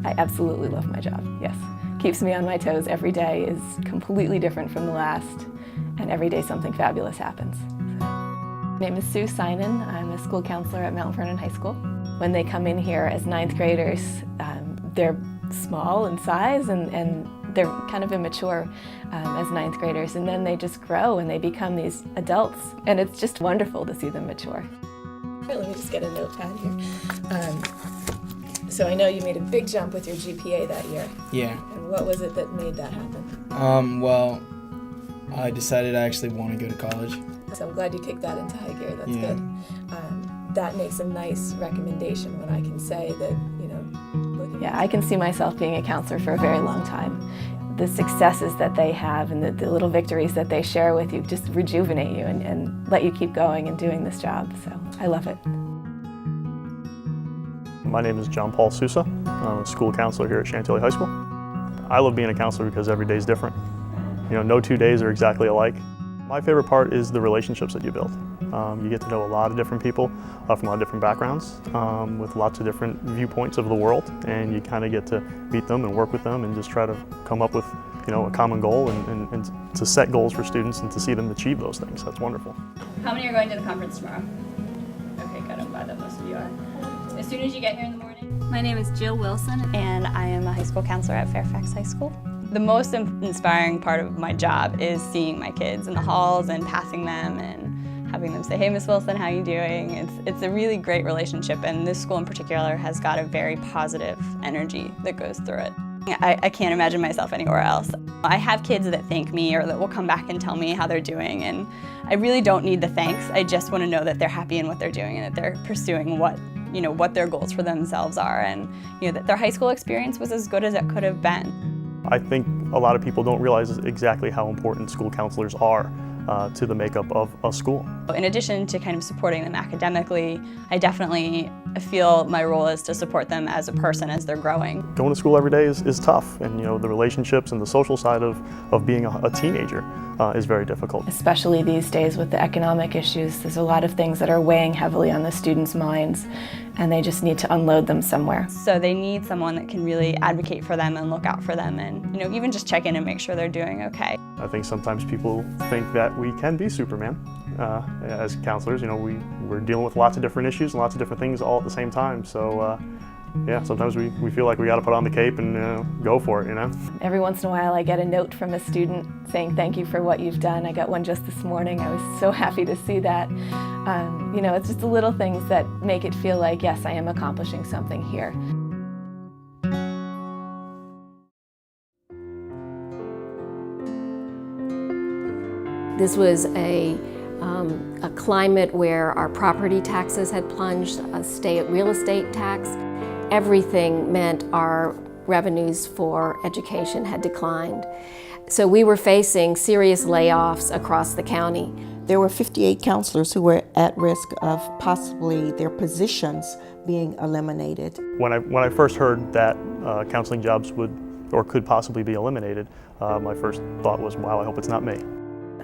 I absolutely love my job, yes. Keeps me on my toes. Every day is completely different from the last, and every day something fabulous happens. My name is Sue Sinan. I'm a school counselor at Mount Vernon High School. When they come in here as ninth graders, they're small in size and they're kind of immature as ninth graders, and then they just grow and they become these adults, and it's just wonderful to see them mature. Let me just get a notepad here. So I know you made a big jump with your GPA that year. Yeah. And what was it that made that happen? Well, I decided I actually want to go to college. So I'm glad you kicked that into high gear. That's Yeah. good. That makes a nice recommendation when I can say that, you know, yeah, I can see myself being a counselor for a very long time. The successes that they have and the little victories that they share with you just rejuvenate you and let you keep going and doing this job. So I love it. My name is John Paul Sousa. I'm a school counselor here at Chantilly High School. I love being a counselor because every day is different. You know, no 2 days are exactly alike. My favorite part is the relationships that you build. You get to know a lot of different people from a lot of different backgrounds with lots of different viewpoints of the world, and you kind of get to meet them and work with them and just try to come up with, you know, a common goal and to set goals for students and to see them achieve those things. That's wonderful. How many are going to the conference tomorrow? Okay, good. I'm glad that most of you are. As soon as you get here in the morning. My name is Jill Wilson, and I am a high school counselor at Fairfax High School. The most inspiring part of my job is seeing my kids in the halls and passing them and having them say, "Hey, Miss Wilson, how are you doing?" It's a really great relationship, and this school in particular has got a very positive energy that goes through it. I can't imagine myself anywhere else. I have kids that thank me or that will come back and tell me how they're doing, and I really don't need the thanks. I just want to know that they're happy in what they're doing and that they're pursuing what their goals for themselves are, and that their high school experience was as good as it could have been. I think a lot of people don't realize exactly how important school counselors are to the makeup of a school. In addition to kind of supporting them academically, I definitely feel my role is to support them as a person as they're growing. Going to school every day is tough, and the relationships and the social side of being a teenager is very difficult. Especially these days with the economic issues, there's a lot of things that are weighing heavily on the students' minds, and they just need to unload them somewhere. So they need someone that can really advocate for them and look out for them and even just check in and make sure they're doing okay. I think sometimes people think that we can be Superman as counselors. We're dealing with lots of different issues and lots of different things all at the same time. So yeah, sometimes we feel like we got to put on the cape and go for it, Every once in a while I get a note from a student saying thank you for what you've done. I got one just this morning. I was so happy to see that. It's just the little things that make it feel like, yes, I am accomplishing something here. This was a climate where our property taxes had plunged, a real estate tax. Everything meant our revenues for education had declined. So we were facing serious layoffs across the county. There were 58 counselors who were at risk of possibly their positions being eliminated. When I first heard that counseling jobs could possibly be eliminated, my first thought was, wow, I hope it's not me.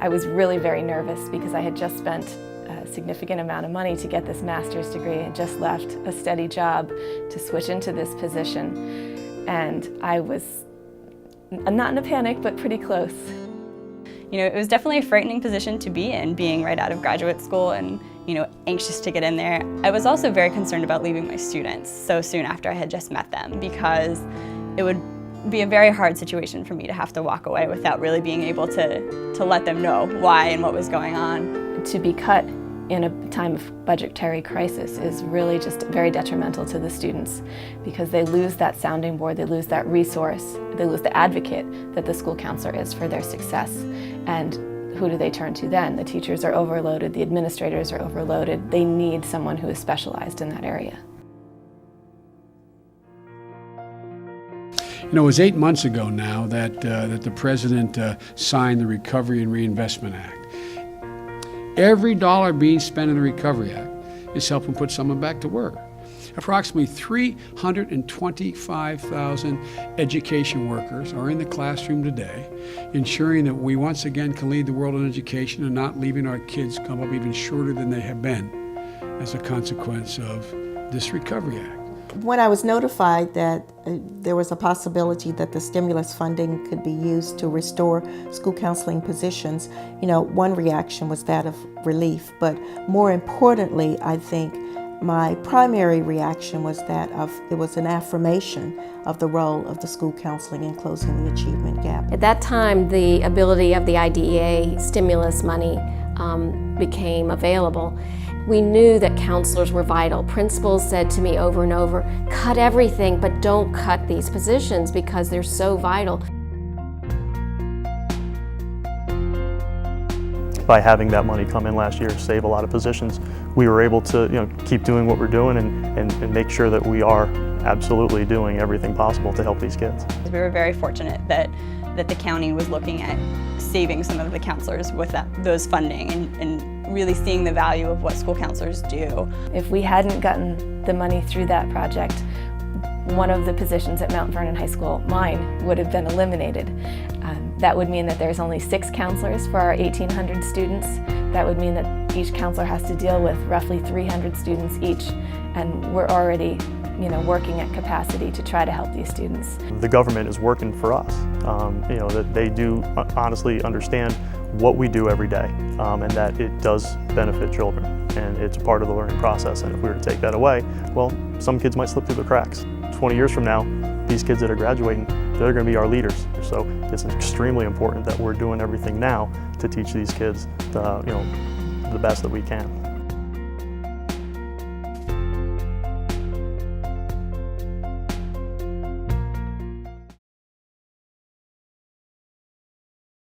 I was really very nervous because I had just spent a significant amount of money to get this master's degree. I had just left a steady job to switch into this position, and I was not in a panic, but pretty close. It was definitely a frightening position to be in, being right out of graduate school and anxious to get in there. I was also very concerned about leaving my students so soon after I had just met them, because it would be a very hard situation for me to have to walk away without really being able to let them know why and what was going on. To be cut in a time of budgetary crisis is really just very detrimental to the students, because they lose that sounding board, they lose that resource, they lose the advocate that the school counselor is for their success. And who do they turn to then? The teachers are overloaded, the administrators are overloaded. They need someone who is specialized in that area. It was 8 months ago now that the President signed the Recovery and Reinvestment Act. Every dollar being spent in the Recovery Act is helping put someone back to work. Approximately 325,000 education workers are in the classroom today, ensuring that we once again can lead the world in education and not leaving our kids come up even shorter than they have been as a consequence of this Recovery Act. When I was notified that there was a possibility that the stimulus funding could be used to restore school counseling positions, one reaction was that of relief. But more importantly, I think my primary reaction was that it was an affirmation of the role of the school counseling in closing the achievement gap. At that time, the ability of the IDEA stimulus money became available. We knew that counselors were vital. Principals said to me over and over, cut everything, but don't cut these positions because they're so vital. By having that money come in last year, save a lot of positions, we were able to keep doing what we're doing and make sure that we are absolutely doing everything possible to help these kids. We were very fortunate that the county was looking at saving some of the counselors with those funding and really seeing the value of what school counselors do. If we hadn't gotten the money through that project, one of the positions at Mount Vernon High School, mine, would have been eliminated. That would mean that there's only 6 counselors for our 1,800 students. That would mean that each counselor has to deal with roughly 300 students each, and we're already working at capacity to try to help these students. The government is working for us, that they do honestly understand what we do every day, and that it does benefit children, and it's a part of the learning process, and if we were to take that away, well, some kids might slip through the cracks. 20 years from now, these kids that are graduating, they're going to be our leaders, so it's extremely important that we're doing everything now to teach these kids the best that we can.